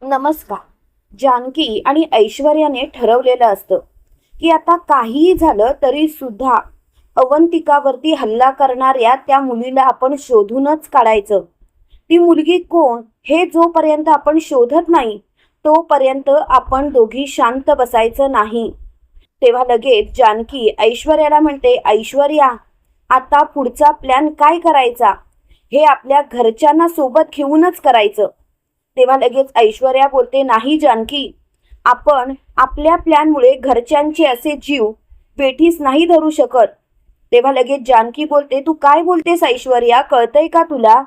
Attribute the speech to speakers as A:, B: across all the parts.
A: नमस्कार. जानकी आणि ऐश्वर्याने ठरवलेलं असतं की आता काहीही झालं तरी सुद्धा अवंतिकावरती हल्ला करणाऱ्या त्या मुलीला आपण शोधूनच काढायचं. ती मुलगी कोण हे जोपर्यंत आपण शोधत नाही तोपर्यंत आपण दोघी शांत बसायचं नाही. तेव्हा लगेच जानकी ऐश्वर्याला म्हणते, ऐश्वर्या, आता पुढचा प्लॅन काय करायचा हे आपल्या घरच्यांना सोबत घेऊनच करायचं. तेव्हा लगेच ऐश्वर्या बोलते, नाही जानकी, आपण आपल्या प्लॅनमुळे घरच्यांचे असे जीव वेठीस नाही धरू शकत. तेव्हा लगेच जानकी बोलते, तू काय बोलतेस ऐश्वर्या, कळतंय का तुला?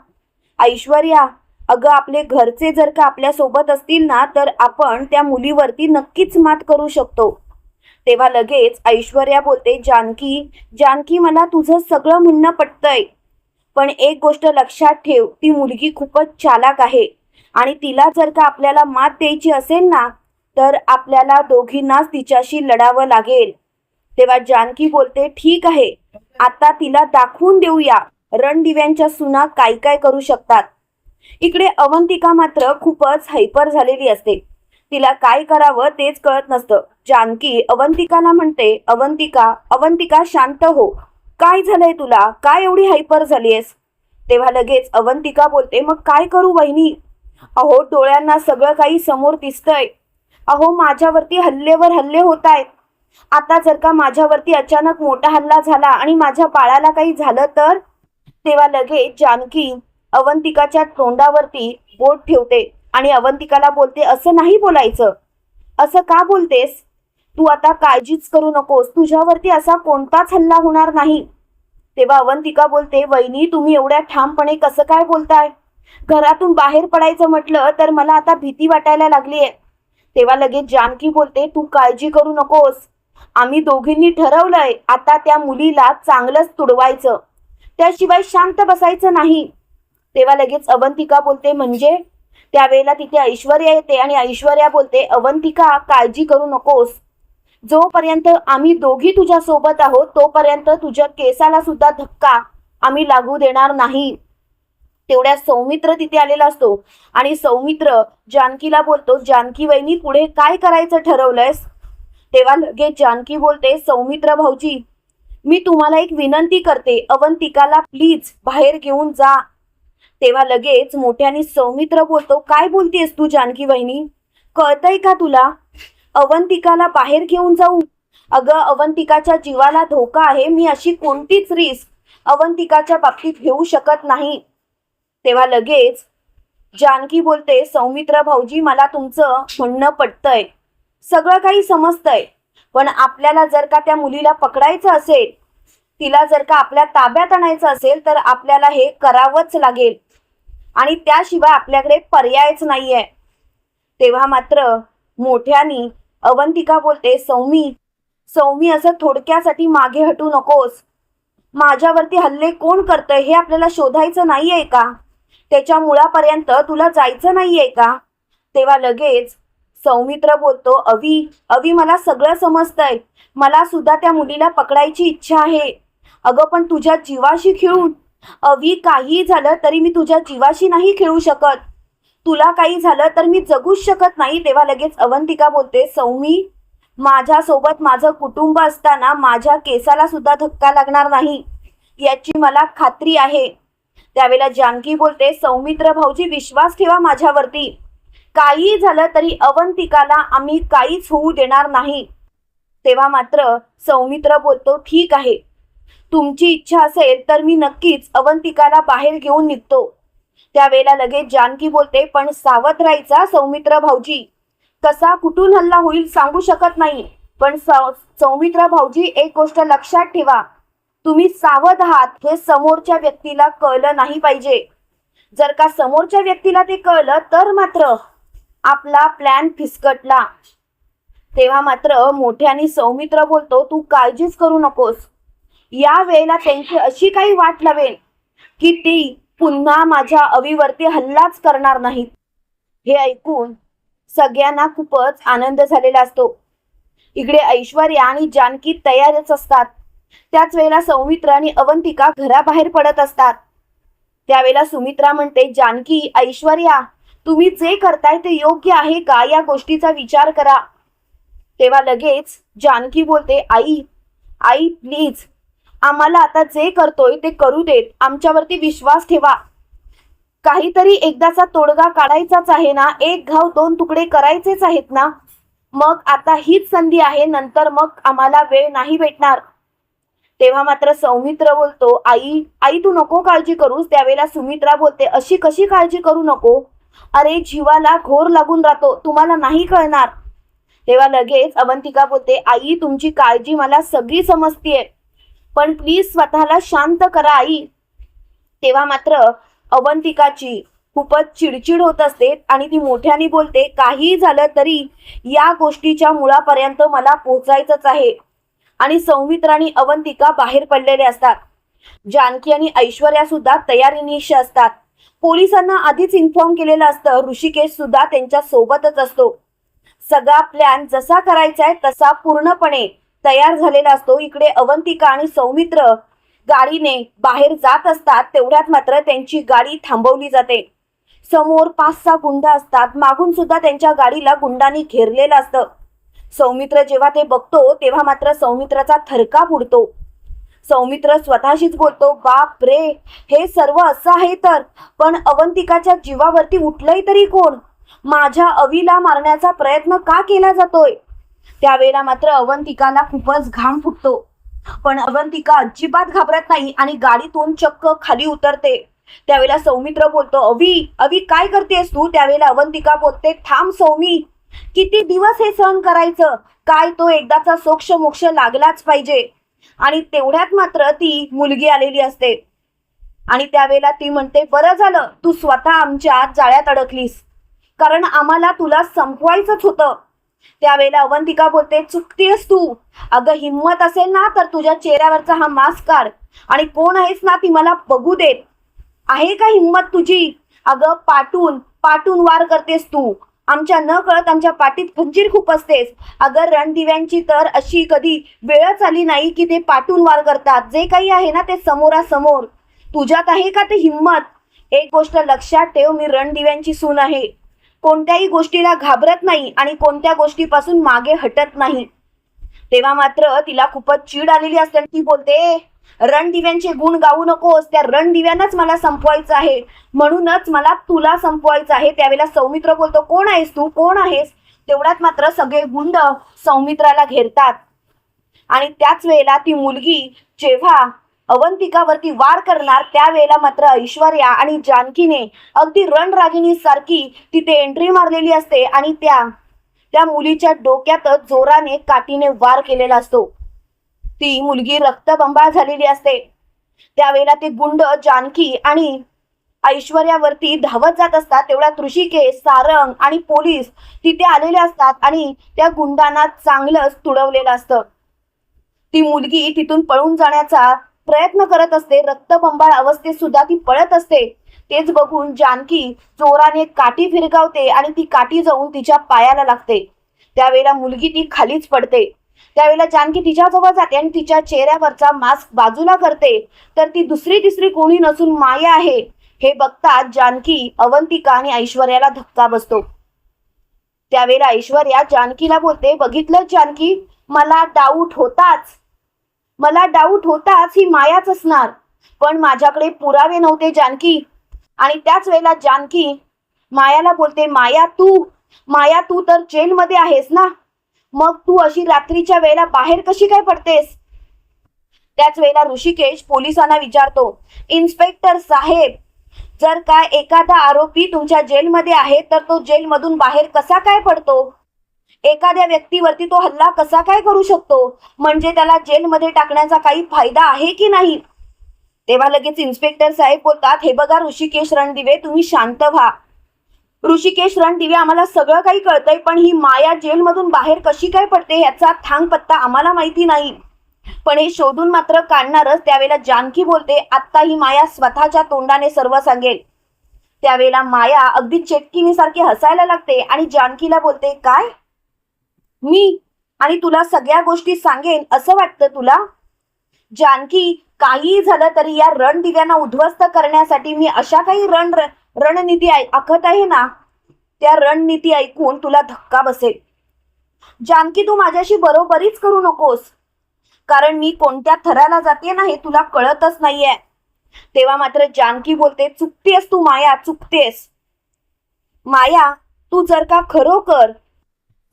A: ऐश्वर्या, अगं आपले घरचे जर का आपल्या सोबत असतील ना तर आपण त्या मुलीवरती नक्कीच मात करू शकतो. तेव्हा लगेच ऐश्वर्या बोलते, जानकी जानकी मला तुझं सगळं म्हणणं पटतंय, पण एक गोष्ट लक्षात ठेव, ती मुलगी खूपच चालाक आहे आणि तिला जर का आपल्याला मात द्यायची असेल ना तर आपल्याला दोघींनाच तिच्याशी लढावं लागेल. तेव्हा जानकी बोलते, ठीक आहे, आता तिला दाखवून देऊया रणदिव्यांच्या सुना काय काय करू शकतात. इकडे अवंतिका मात्र खूपच हायपर झालेली असते. तिला काय करावं तेच कळत नसतं. जानकी अवंतिकाला म्हणते, अवंतिका अवंतिका शांत हो, काय झालंय तुला, काय एवढी हायपर झालीयस? तेव्हा लगेच अवंतिका बोलते, मग काय करू वहिनी, अहो डोळ्यांना सगळं काही समोर दिसतंय. अहो माझ्यावरती हल्लेवर हल्ले होत आहेत. आता जर का माझ्यावरती अचानक मोठा हल्ला झाला आणि माझ्या बाळाला काही झालं तर? तेव्हा लगेच जानकी अवंतिकाच्या तोंडावरती बोट ठेवते आणि अवंतिकाला बोलते, असं नाही बोलायचं. असं का बोलतेस? तू आता काळजीच करू नकोस, तुझ्यावरती असा कोणताच हल्ला होणार नाही. तेव्हा अवंतिका बोलते, वहिनी तुम्ही एवढ्या ठामपणे कसं काय बोलताय? घरातून बाहेर पडायचं म्हटलं तर मला आता भीती वाटायला लागली आहे. तेव्हा लगेच जानकी बोलते, तू काळजी करू नकोस, आम्ही दोघींनी ठरवलंय आता त्या मुलीला चांगलंच तुडवायचं, त्याशिवाय शांत बसायचं नाही. तेव्हा लगेच अवंतिका बोलते, म्हणजे? त्यावेळेला तिथे ऐश्वर्या येते आणि ऐश्वर्या बोलते, अवंतिका काळजी करू नकोस, जोपर्यंत आम्ही दोघी तुझ्या सोबत आहोत तोपर्यंत तुझ्या केसाला सुद्धा धक्का आम्ही लागू देणार नाही. तेवढ्या सौमित्र तिथे आलेला असतो आणि सौमित्र जानकीला बोलतो, जानकी वहिनी पुढे काय करायचं ठरवलंयस? तेव्हा लगेच जानकी बोलते, सौमित्र भाऊजी, मी तुम्हाला एक विनंती करते, अवंतिकाला प्लीज बाहेर घेऊन जा. तेव्हा लगेच मोठ्याने सौमित्र बोलतो, काय बोलतेस तू जानकी वहिनी, कळतंय का तुला? अवंतिकाला बाहेर घेऊन जाऊ? अगं अवंतिकाच्या जीवाला धोका आहे, मी अशी कोणतीच रिस्क अवंतिकाच्या बाबतीत घेऊ शकत नाही. तेव्हा लगेच जानकी बोलते, सौमित्र भाऊजी मला तुमचं म्हणणं पटतंय, सगळं काही समजतंय, पण आपल्याला जर का त्या मुलीला पकडायचं असेल, तिला जर का आपल्या ताब्यात आणायचं असेल तर आपल्याला हे करावंच लागेल आणि त्याशिवाय आपल्याकडे पर्यायच नाहीये. तेव्हा मात्र मोठ्यानी अवंतिका बोलते, सौमी सौमी असं थोडक्यासाठी मागे हटू नकोस. माझ्यावरती हल्ले कोण करतंय हे आपल्याला शोधायचं नाहीये का? त्याच्या मुळापर्यंत तुला जायचं नाहीये का? तेव्हा लगेच सौमित्र बोलतो, अवी अवी मला सगळं समजतंय, मला सुद्धा त्या मुलीला पकडायची इच्छा आहे. अगं पण तुझ्या जीवाशी खेळून, अवी काही झालं तरी मी तुझ्या जीवाशी नाही खेळू शकत, तुला काही झालं तर मी जगूच शकत नाही. तेव्हा लगेच अवंतिका बोलते, सौमी माझ्यासोबत माझं कुटुंब असताना माझ्या केसाला सुद्धा धक्का लागणार नाही याची मला खात्री आहे. त्यावेळेला जानकी बोलते, सौमित्र भाऊजी विश्वास ठेवा माझ्यावरती, काही झालं तरी अवंतिकाला आम्ही काहीच होऊ देणार नाही. तेव्हा मात्र सौमित्र बोलतो, ठीक आहे, तुमची इच्छा असेल तर मी नक्कीच अवंतिकाला बाहेर घेऊन निघतो. त्यावेळेला लगेच जानकी बोलते, पण सावध राहायचा सौमित्र भाऊजी, कसा कुठून हल्ला होईल सांगू शकत नाही, पण सौमित्र भाऊजी एक गोष्ट लक्षात ठेवा, तुम्ही सावध आहात हे समोरच्या व्यक्तीला कळलं नाही पाहिजे. जर का समोरच्या व्यक्तीला ते कळलं तर मात्र आपला प्लॅन फिसकटला. तेव्हा मात्र मोठ्याने सौमित्र बोलतो, तू काळजीच करू नकोस, या वेळेला त्यांची अशी काही वाट लावेल की ती पुन्हा माझ्या अवीवरती हल्लाच करणार नाहीत. हे ऐकून सगळ्यांना खूपच आनंद झालेला असतो. इकडे ऐश्वर्या आणि जानकी तयारच असतात. त्याच वेळेला सौमित्र आणि अवंतिका घराबाहेर पडत असतात. त्यावेळेला सुमित्रा म्हणते, जानकी ऐश्वर्या तुम्ही जे करताय ते योग्य आहे का या गोष्टीचा विचार करा. तेव्हा लगेच जानकी बोलते, आई आई प्लीज, आम्हाला आता जे करतोय ते करू देत, आमच्यावरती विश्वास ठेवा. काहीतरी एकदाचा तोडगा काढायचाच आहे ना, एक घाव दोन तुकडे करायचेच आहेत ना. मग आता हीच संधी आहे, नंतर मग आम्हाला वेळ नाही भेटणार. तेव्हा मात्र सौमित्र बोलतो, आई आई तू नको काळजी करूस. त्यावेळेला सुमित्रा बोलते, अशी कशी काळजी करू नको, अरे जीवाला घोर लागून राहतो, तुम्हाला नाही कळणार. तेव्हा लगेच अवंतिका बोलते, आई तुमची काळजी मला सगळी समजतीये, पण प्लीज स्वतःला शांत करा आई. तेव्हा मात्र अवंतिकाची खूपच चिडचिड होत असते आणि ती मोठ्याने बोलते, काही झालं तरी या गोष्टीच्या मुळापर्यंत मला पोहोचायचंच आहे. आणि सौमित्र आणि अवंतिका बाहेर पडलेले असतात. जानकी आणि ऐश्वर्या सुद्धा तयारीनिशी असतात. पोलिसांना आधीच इन्फॉर्म केलेलं असतं. ऋषिकेश सुद्धा त्यांच्या सोबतच असतो. सगळा प्लॅन जसा करायचा आहे तसा पूर्णपणे तयार झालेला असतो. इकडे अवंतिका आणि सौमित्र गाडीने बाहेर जात असतात. तेवढ्यात मात्र त्यांची गाडी थांबवली जाते. समोर 5-6 गुंड असतात. मागून सुद्धा त्यांच्या गाडीला गुंडांनी घेरलेलं असतं. सौमित्र जेव्हा ते बघतो तेव्हा मात्र सौमित्राचा थरकाप उडतो. सौमित्र स्वतःशीच बोलतो, बाप रे, हे सर्व असं आहे तर, पण अवंतिकाच्या जीवावरती उठलंय तरी कोण? माझ्या अवीला मारण्याचा प्रयत्न का केला जातोय? त्यावेळेला मात्र अवंतिकाला खूपच घाम फुटतो, पण अवंतिका अजिबात घाबरत नाही आणि गाडीतून चक्क खाली उतरते. त्यावेळेला सौमित्र बोलतो, अवी अवी काय करतेस तू? त्यावेळेला अवंतिका बोलते, थांब सौमी, किती दिवस हे सहन करायचं? काय तो एकदाचा सोक्ष मोक्ष लागलाच पाहिजे. आणि तेवढ्यात मात्र ती मुलगी आलेली असते आणि त्यावेळेला ती म्हणते, बरं झालं तू स्वतः आमच्या जाळ्यात अडकलीस, कारण आम्हाला तुला संपवायचंच होतं. त्यावेळेला अवंतिका बोलते, चुकतेस तू. अगं हिम्मत असेल ना तर तुझ्या चेहऱ्यावरचा हा मास्क काढ आणि कोण आहेस ना ती मला बघू देत. आहे का हिम्मत तुझी? अगं पाटून पाटून वार करतेस तू. आमच्या न कळत आमच्या पाठीत खंजीर खूप असतेस. अगर रणदिव्यांची तर अशी कधी वेळच आली नाही की ते पाठून वार करतात. जे काही आहे ना ते समोरासमोर. तुझ्यात आहे का ते हिम्मत? एक गोष्ट लक्षात ठेव, मी रणदिव्यांची सून आहे. कोणत्याही गोष्टीला घाबरत नाही आणि कोणत्या गोष्टीपासून मागे हटत नाही. तेव्हा मात्र तिला खूपच चीड आलेली असते. ती बोलते, रणदिव्यांचे गुण गाऊ नकोस, त्या रणदिव्यांनाच मला संपवायचं आहे, म्हणूनच मला तुला संपवायचं आहे. त्यावेळेला सौमित्र बोलतो, कोण आहेस तू, कोण आहेस? तेवढ्यात मात्र सगळे गुंड सौमित्राला घेरतात आणि त्याच वेळेला ती मुलगी जेव्हा अवंतिकावरती वार करणार त्यावेळेला मात्र ऐश्वर्या आणि जानकीने अगदी रणरागिणी सारखी तिथे एंट्री मारलेली असते आणि त्या मुलीच्या डोक्यातच जोराने काठीने वार केलेला असतो. ती मुलगी रक्तबंबाळ झालेली असते. त्यावेळेला ते गुंड जानकी आणि ऐश्वर्यावरती धावत जात असतात. तेवढ्यात ऋषिकेश, सारंग आणि पोलीस तिथे आलेले असतात आणि त्या गुंडांना चांगलंच तुडवलेलं असतं. ती मुलगी तिथून पळून जाण्याचा प्रयत्न करत असते. रक्तबंबाळ अवस्थेत सुद्धा ती पळत असते. तेच बघून जानकी जोराने काठी फिरकावते आणि ती काठी जाऊन तिच्या पायाला लागते. त्यावेळेला मुलगी ती खालीच पडते. त्यावेळेला जानकी तिच्याजवळ जाते आणि तिच्या चेहऱ्यावरचा मास्क बाजूला करते, तर ती दुसरी तिसरी कोणी नसून माया आहे. हे बघतात जानकी, अवंतिका आणि ऐश्वर्याला धक्का बसतो. त्यावेळेला ऐश्वर्या जानकीला बोलते, बघितलं जानकी, मला डाऊट होताच ही मायाच असणार, पण माझ्याकडे पुरावे नव्हते जानकी. आणि त्याच वेळेला जानकी मायाला बोलते, माया तू तर जेलमध्ये आहेस ना, मग तू अशी रात्रीच्या वेळेला बाहेर कशी काय पडतेस? त्याच वेळेला ऋषिकेश पोलिसांना विचारतो, इन्स्पेक्टर साहेब, जर काय एखादा आरोपी तुमच्या जेलमध्ये आहे तर तो जेलमधून बाहेर कसा काय पडतो? एखाद्या व्यक्तीवरती तो हल्ला कसा काय करू शकतो? म्हणजे त्याला जेलमध्ये टाकण्याचा काही फायदा आहे की नाही? तेव्हा लगेच इन्स्पेक्टर साहेब बोलतात, हे बघा ऋषिकेश रणदिवे, तुम्ही शांत व्हा. ऋषिकेश रणदिवे, आम्हाला सगळं काही कळतंय, पण ही माया जेलमधून बाहेर कशी काय पडते याचा थांग पत्ता आम्हाला माहिती नाही, पण हे शोधून मात्र काढणारच. त्यावेळेला जानकी बोलते, आत्ता ही माया स्वतःच्या तोंडाने सर्व सांगेल. त्यावेळेला माया अगदी चेटकिनीसारखी हसायला लागते आणि जानकीला बोलते, काय मी आणि तुला सगळ्या गोष्टी सांगेन असं वाटतं तुला? जानकी, काही झालं तरी या रणदिव्यांना उद्ध्वस्त करण्यासाठी मी अशा काही रणनीती आखत आहे ना, त्या रणनीती ऐकून तुला धक्का बसेल. जानकी, तू माझ्याशी बरोबरीच करू नकोस, कारण मी कोणत्या थराला जाते ना हे तुला कळतच नाहीये. तेव्हा मात्र जानकी बोलते, चुकतेस तू माया, चुकतेस. माया, तू जर का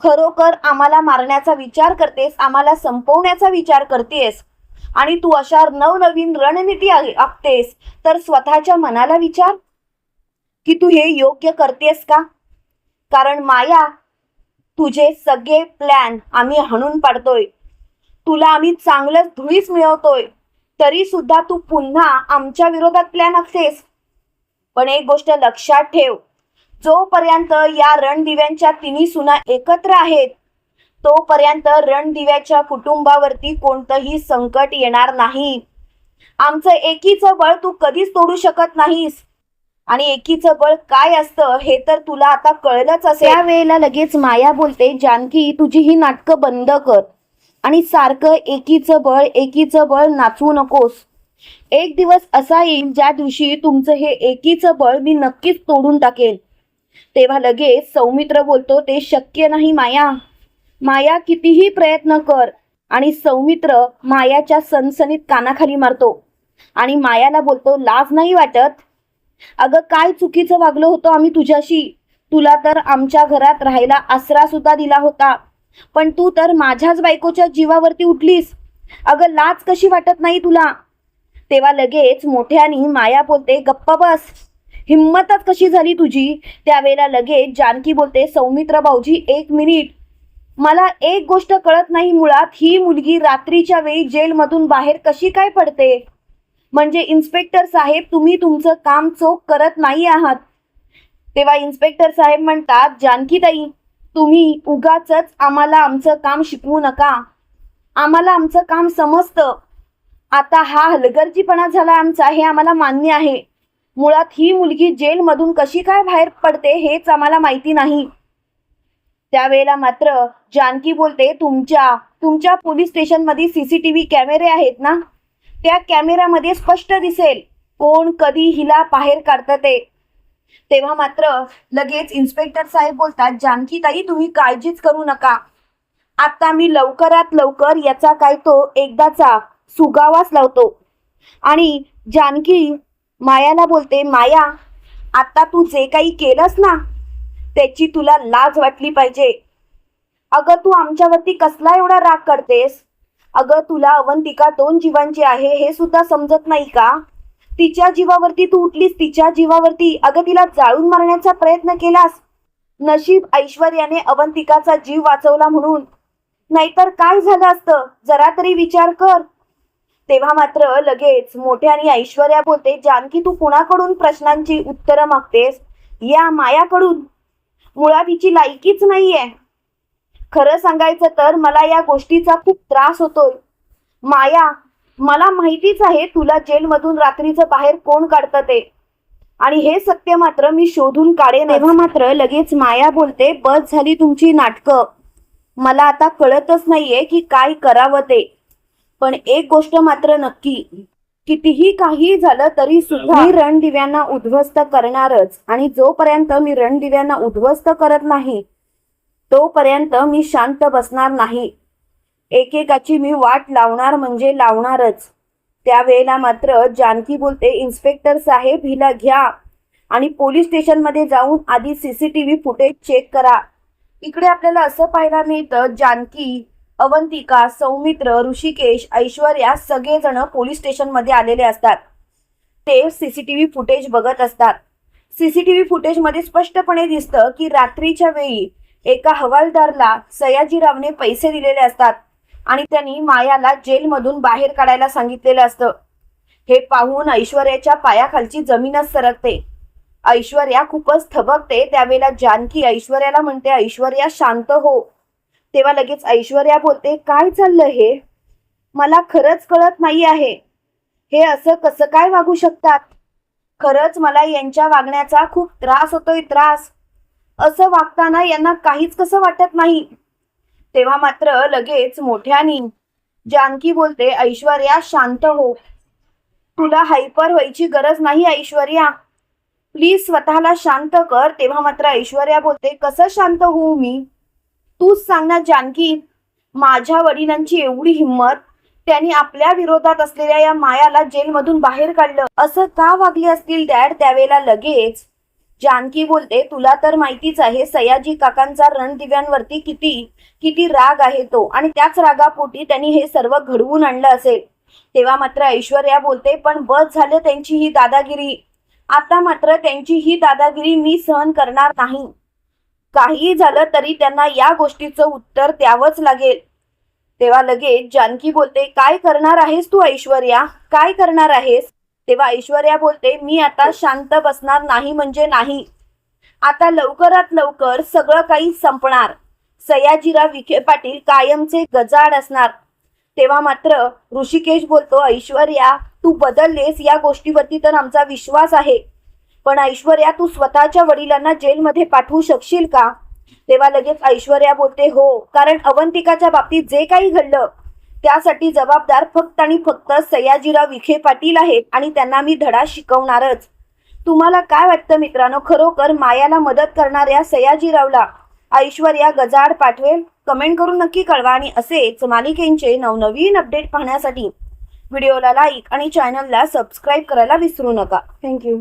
A: खरोखर आम्हाला मारण्याचा विचार करतेस, आम्हाला संपवण्याचा विचार करतेस आणि तू अशा नवनवीन रणनीती आखतेस, तर स्वतःच्या मनाला विचार की तू हे योग्य करतेस का? कारण माया, तुझे सगळे प्लॅन आम्ही हाणून पाडतोय, तुला आम्ही चांगलंच धुळीस मिळवतोय, तरी सुद्धा तू पुन्हा आमच्या विरोधात प्लॅन आखतेस. पण एक गोष्ट लक्षात ठेव, जोपर्यंत या रणदिव्यांच्या तिन्ही सुना एकत्र आहेत, तोपर्यंत रणदिव्याच्या कुटुंबावरती कोणतंही संकट येणार नाही. आमचं एकीचं बळ तू कधीच तोडू शकत नाहीस. आणि एकीचं बळ काय असतं हे तर तुला आता कळलंच असेल. त्यावेळेला लगेच माया बोलते, जानकी, तुझी ही नाटकं बंद कर आणि सारखं एकीचं बळ नाचवू नकोस. एक दिवस असा येईल ज्या दिवशी तुमचं हे एकीचं बळ मी नक्कीच तोडून टाकेल. तेव्हा लगेच सौमित्र बोलतो, ते शक्य नाही माया. माया, कितीही प्रयत्न कर. आणि सौमित्र मायाच्या सनसनीत कानाखाली मारतो आणि मायाला बोलतो, लाज नाही वाटत? अगं, काय चुकीचं वागलो होतो आम्ही तुझ्याशी. तुला तर आमच्या घरात राहायला आसरा सुद्धा दिला होता, पण तू तर माझ्याच बायकोच्या जीवावरती उठलीस. अगं, लाज कशी वाटत नाही तुला? तेव्हा लगेच मोठ्यानी माया बोलते, गप्प बस, हिम्मतच कशी झाली तुझी? त्यावेळेला लगेच जानकी बोलते, सौमित्र भाऊजी, 1 मिनिट. मला एक गोष्ट कळत नाही मुळात, ही मुलगी रात्रीच्या वेळी जेलमधून बाहेर कशी काय पडते? म्हणजे इन्स्पेक्टर साहेब, तुम्ही तुमचं काम चोख करत नाही आहात. तेव्हा इन्स्पेक्टर साहेब म्हणतात, जानकीताई, तुम्ही उगाचच आम्हाला आमचं काम शिकवू नका. आम्हाला आमचं काम समजतं. आता हा हलगर्जीपणा झाला आमचा, हे आम्हाला मान्य आहे. मुळात ही मुलगी जेलमधून कशी काय बाहेर पडते हेच आम्हाला माहिती नाही. त्यावेळेला मात्र जानकी बोलते, तुमच्या पोलीस स्टेशनमध्ये CCTV कॅमेरे आहेत ना? त्या कॅमेऱ्यामध्ये स्पष्ट दिसेल कोण कधी हिला बाहेर काढतं ते. तेव्हा मात्र लगेच इन्स्पेक्टर साहेब बोलतात, जानकीताई, तुम्ही काळजीच करू नका. आता मी लवकरात लवकर याचा काय तो एकदाचा सुगावाच लावतो. आणि जानकी मायाला बोलते, माया, आता तू जे काही केलंस ना त्याची तुला लाज वाटली पाहिजे. अगं, तू आमच्यावरती कसला एवढा राग करतेस? अगं, तुला अवंतिका 2 जीवांची आहे हे सुद्धा समजत नाही का? तिच्या जीवावरती तू उठलीस, तिच्या जीवावरती. अगं, तिला जाळून मारण्याचा प्रयत्न केलास. नशीब ऐश्वर्याने अवंतिकाचा जीव वाचवला म्हणून, नाहीतर काय झालं असतं जरा तरी विचार कर. तेव्हा मात्र लगेच मोठ्याने ऐश्वर्या बोलते, जानकी, तू कुणाकडून प्रश्नांची उत्तरं मागतेस? या मायाकडून. मुळात हिची लायकीच नाहीये. खरं सांगायचं तर मला या गोष्टीचा खूप त्रास होतोय. माया, मला माहितीच आहे तुला जेलमधून रात्रीचं बाहेर कोण काढतं ते, आणि हे सत्य मात्र मी शोधून काढेन. तेव्हा मात्र लगेच माया बोलते, बस झाली तुमची नाटकं. मला आता कळतच नाहीये की काय करावं ते. पण एक गोष्ट मात्र नक्की, कितीही काही झालं तरी सुद्धा मी रणदिव्यांना उद्ध्वस्त करणारच. आणि जोपर्यंत मी रणदिव्यांना उद्ध्वस्त करत नाही तोपर्यंत मी शांत बसणार नाही. एकेकाची मी वाट लावणार म्हणजे लावणारच. त्यावेळेला मात्र जानकी बोलते, इन्स्पेक्टर साहेब, हिला घ्या आणि पोलीस स्टेशनमध्ये जाऊन आधी CCTV फुटेज चेक करा. इकडे आपल्याला असं पाहायला मिळतं, जानकी, अवंतिका, सौमित्र, ऋषिकेश, ऐश्वर्या सगळेजण पोलीस स्टेशनमध्ये आलेले असतात. ते CCTV फुटेज बघत असतात. CCTV फुटेजमध्ये स्पष्टपणे दिसतं की रात्रीच्या वेळी एका हवालदारला सयाजीरावने पैसे दिलेले असतात आणि त्यांनी मायाला जेलमधून बाहेर काढायला सांगितलेलं असतं. हे पाहून ऐश्वर्याच्या पायाखालची जमीनच सरकते. ऐश्वर्या खूपच थबकते. त्यावेळेला जानकी ऐश्वर्याला म्हणते, ऐश्वर्या, शांत हो. तेव्हा लगेच ऐश्वर्या बोलते, काय चाललं हे? मला खरंच कळत नाही आहे. हे असं कसं काय वागू शकतात? खरंच मला यांच्या वागण्याचा खूप त्रास होतोय, त्रास. असं वागताना यांना काहीच कसं वाटत नाही. तेव्हा मात्र लगेच मोठ्यानी जानकी बोलते, ऐश्वर्या, शांत हो. तुला हायपर व्हायची गरज नाही ऐश्वर्या. प्लीज स्वतःला शांत कर. तेव्हा मात्र ऐश्वर्या बोलते, कसं शांत होऊ मी? तूच सांग ना जानकी. माझ्या वडिलांची एवढी हिंमत, त्यांनी आपल्या विरोधात असलेल्या या मायाला जेलमधून बाहेर काढलं. असं का वागले असतील डॅड त्यावेळेला? लगेच जानकी बोलते, तुला तर माहितीच आहे सयाजी काकांचा रणदिव्यांवरती किती किती राग आहे तो, आणि त्याच रागापोटी त्यांनी हे सर्व घडवून आणलं असेल. तेव्हा मात्र ऐश्वर्या बोलते, पण बस झालं त्यांची ही दादागिरी. आता मात्र त्यांची ही दादागिरी मी सहन करणार नाही. काहीही झालं तरी त्यांना या गोष्टीचं उत्तर द्यावंच लागेल. तेव्हा लगेच जानकी बोलते, काय करणार आहेस तू ऐश्वर्या? काय करणार आहेस? तेव्हा ऐश्वर्या बोलते, मी आता शांत बसणार नाही म्हणजे नाही. आता लवकरात लवकर सगळं काही संपणार. सयाजीराव विखे पाटील कायमचे गजाड असणार. तेव्हा मात्र ऋषिकेश बोलतो, ऐश्वर्या तू बदललेस या गोष्टीवरती तर आमचा विश्वास आहे, पण ऐश्वर्या तू स्वतःच्या वडिलांना जेलमध्ये पाठवू शकशील का? तेव्हा लगेच ऐश्वर्या बोलते, हो, कारण अवंतिकाच्या बाबतीत जे काही घडलं त्यासाठी जबाबदार फक्त आणि फक्त सयाजीराव विखे पाटील आहेत, आणि त्यांना मी धडा शिकवणारच. तुम्हाला काय वाटतं मित्रांनो, खरोखर मायाला मदत करणाऱ्या सयाजीरावला ऐश्वर्या गजाड पाठवेल? कमेंट करून नक्की कळवा. आणि असेच मालिकेंचे नवनवीन अपडेट पाहण्यासाठी व्हिडिओला लाईक आणि चॅनलला सबस्क्राईब करायला विसरू नका. थँक्यू.